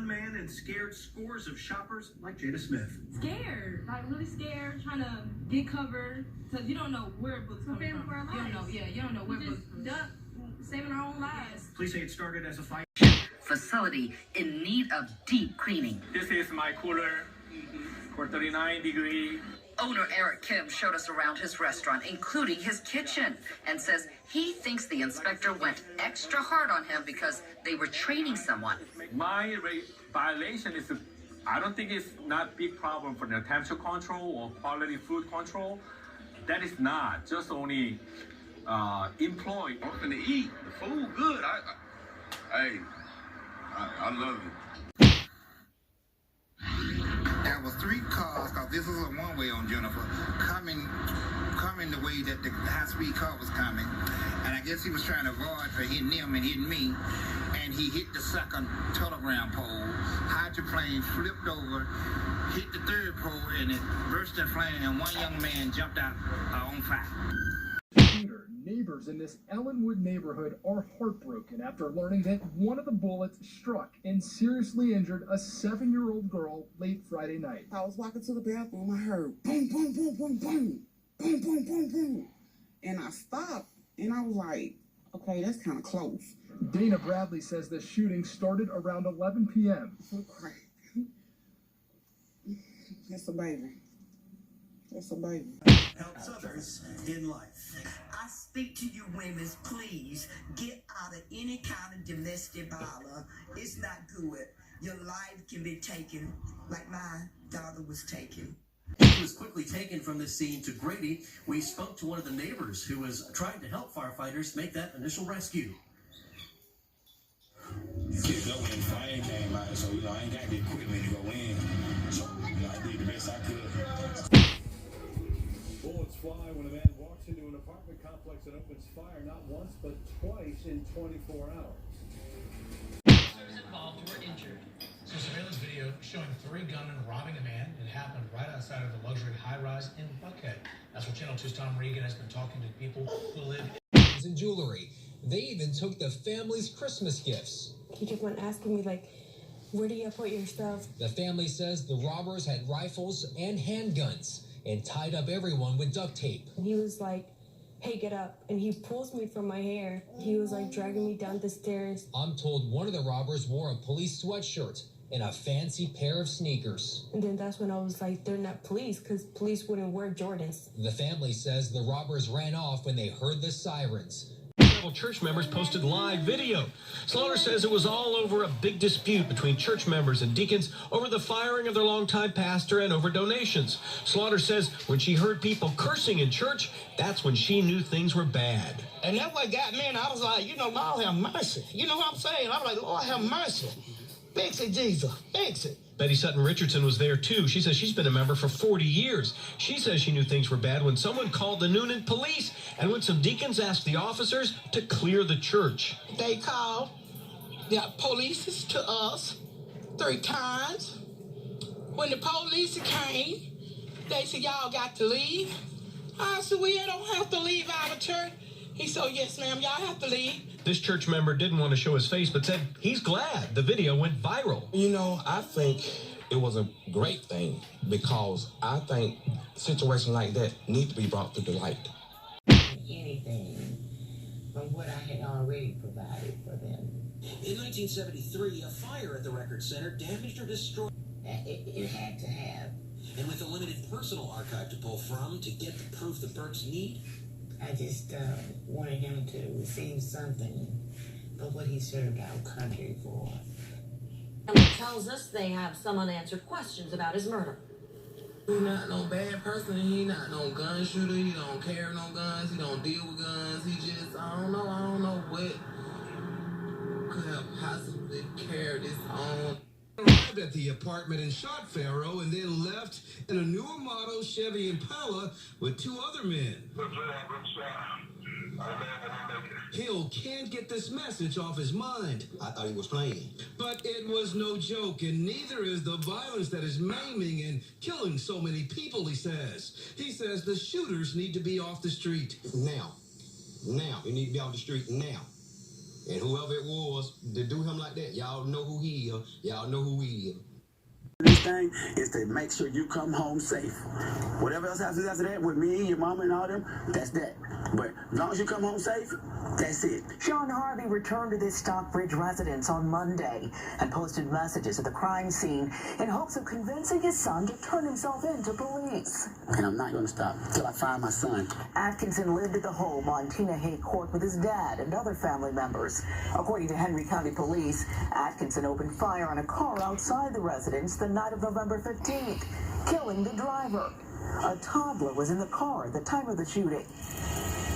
man and scared scores of shoppers like Jada Smith. Scared, like really scared, trying to get covered, because you don't know where books come from. You don't know, you don't know where books come from. Saving our own lives. Police say it started as a fight. Facility in need of deep cleaning. This is my cooler for 39-degree. Owner Eric Kim showed us around his restaurant, including his kitchen, and says he thinks the inspector went extra hard on him because they were training someone. My violation is, I don't think it's not big problem for the temperature control or quality food control. That is not, just only employee. I'm finna eat. The food good. I love it. There was 3 cars, because this was a one-way on Jennifer, coming the way that the high-speed car was coming. And I guess he was trying to avoid for hitting them and hitting me. And he hit the second telegram pole. Hydroplane flipped over, hit the 3rd pole, and it burst in flame, and one young man jumped out on fire. Neighbors in this Ellenwood neighborhood are heartbroken after learning that one of the bullets struck and seriously injured a 7-year-old girl late Friday night. I was walking to the bathroom, I heard boom, boom, boom, boom, boom, boom, boom, boom, boom. And I stopped, and I was like, okay, that's kind of close. Dana Bradley says the shooting started around 11 p.m. Okay. It's a baby. It's a baby. Helps others in life. I speak to you women, please get out of any kind of domestic violence. It's not good. Your life can be taken like my daughter was taken. He was quickly taken from the scene to Grady. We spoke to one of the neighbors who was trying to help firefighters make that initial rescue. Go in, fire came out, so I ain't got the equipment to go in. So I did the best I could. Bullets fly when a man walks into an apartment complex and opens fire not once but twice in 24 hours. Officers involved were injured. So surveillance video showing 3 gunmen robbing a man. It happened right outside of the luxury high-rise in Buckhead. That's what Channel 2's Tom Regan has been talking to people who live in jewelry. They even took the family's Christmas gifts. He kept on asking me, like, where do you put your stuff? The family says the robbers had rifles and handguns and tied up everyone with duct tape. He was like, hey, get up. And he pulls me from my hair. He was like dragging me down the stairs. I'm told one of the robbers wore a police sweatshirt and a fancy pair of sneakers. And then that's when I was like, they're not police, because police wouldn't wear Jordans. The family says the robbers ran off when they heard the sirens. Several church members posted live video. Slaughter says it was all over a big dispute between church members and deacons over the firing of their longtime pastor and over donations. Slaughter says when she heard people cursing in church, that's when she knew things were bad. And that's what got me, and I was like, Lord have mercy. You know what I'm saying? I was like, Lord have mercy. Fix it, Jesus. Fix it. Betty Sutton Richardson was there, too. She says she's been a member for 40 years. She says she knew things were bad when someone called the Noonan police and when some deacons asked the officers to clear the church. They called the police to us 3 times. When the police came, they said, y'all got to leave. I said, we don't have to leave our church. He said, yes, ma'am, y'all have to leave. This church member didn't want to show his face, but said he's glad the video went viral. I think it was a great thing because I think situations like that need to be brought to the light. Anything from what I had already provided for them. In 1973, a fire at the Record Center damaged or destroyed. It had to have. And with a limited personal archive to pull from to get the proof the Burks need, I just wanted him to receive something for what he served our country for. It tells us they have some unanswered questions about his murder. He's not no bad person. He not no gun shooter. He don't carry no guns. He don't deal with guns. He just, I don't know what could have possibly carried this on. Arrived at the apartment and shot Pharaoh and then left in a newer model Chevy Impala with 2 other men. Hill can't get this message off his mind. I thought he was playing. But it was no joke, and neither is the violence that is maiming and killing so many people, he says. He says the shooters need to be off the street. Now. You need to be off the street now. And whoever it was to do him like that, y'all know who he is. Y'all know who he is. This thing is to make sure you come home safe. Whatever else happens after that with me, your mama, and all them, that's that. But as long as you come home safe, that's it. Sean Harvey returned to this Stockbridge residence on Monday and posted messages at the crime scene in hopes of convincing his son to turn himself in to police. And I'm not going to stop till I find my son. Atkinson lived at the home on Tina Hay Court with his dad and other family members. According to Henry County Police, Atkinson opened fire on a car outside the residence the night of November 15th, killing the driver. A toddler was in the car at the time of the shooting.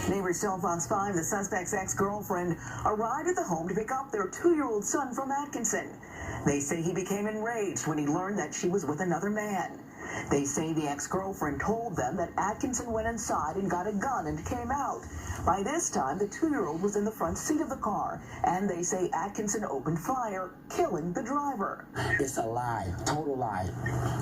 Neighbors tell Fox 5 the suspect's ex-girlfriend arrived at the home to pick up their 2-year-old son from Atkinson. They say he became enraged when he learned that she was with another man. They say the ex-girlfriend told them that Atkinson went inside and got a gun and came out. By this time, the 2-year-old was in the front seat of the car, and they say Atkinson opened fire, killing the driver. It's a lie, total lie.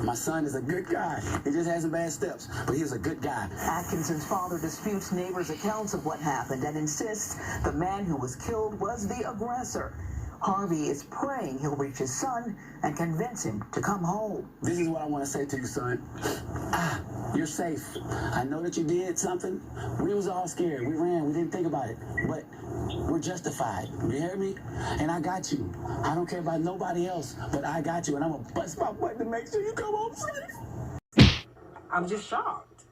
My son is a good guy. He just has some bad steps, but he was a good guy. Atkinson's father disputes neighbors' accounts of what happened and insists the man who was killed was the aggressor. Harvey is praying he'll reach his son and convince him to come home. This is what I want to say to you, son. You're safe. I know that you did something. We was all scared. We ran. We didn't think about it. But we're justified. You hear me? And I got you. I don't care about nobody else, but I got you. And I'm going to bust my butt to make sure you come home safe. I'm just shocked.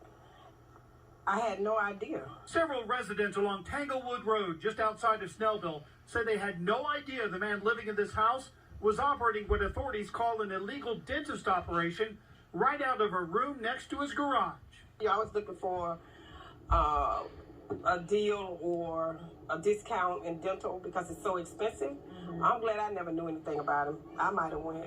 I had no idea. Several residents along Tanglewood Road, just outside of Snellville, say they had no idea the man living in this house was operating what authorities call an illegal dentist operation right out of a room next to his garage. Yeah, I was looking for a deal or a discount in dental because it's so expensive. I'm glad I never knew anything about him. I might have went.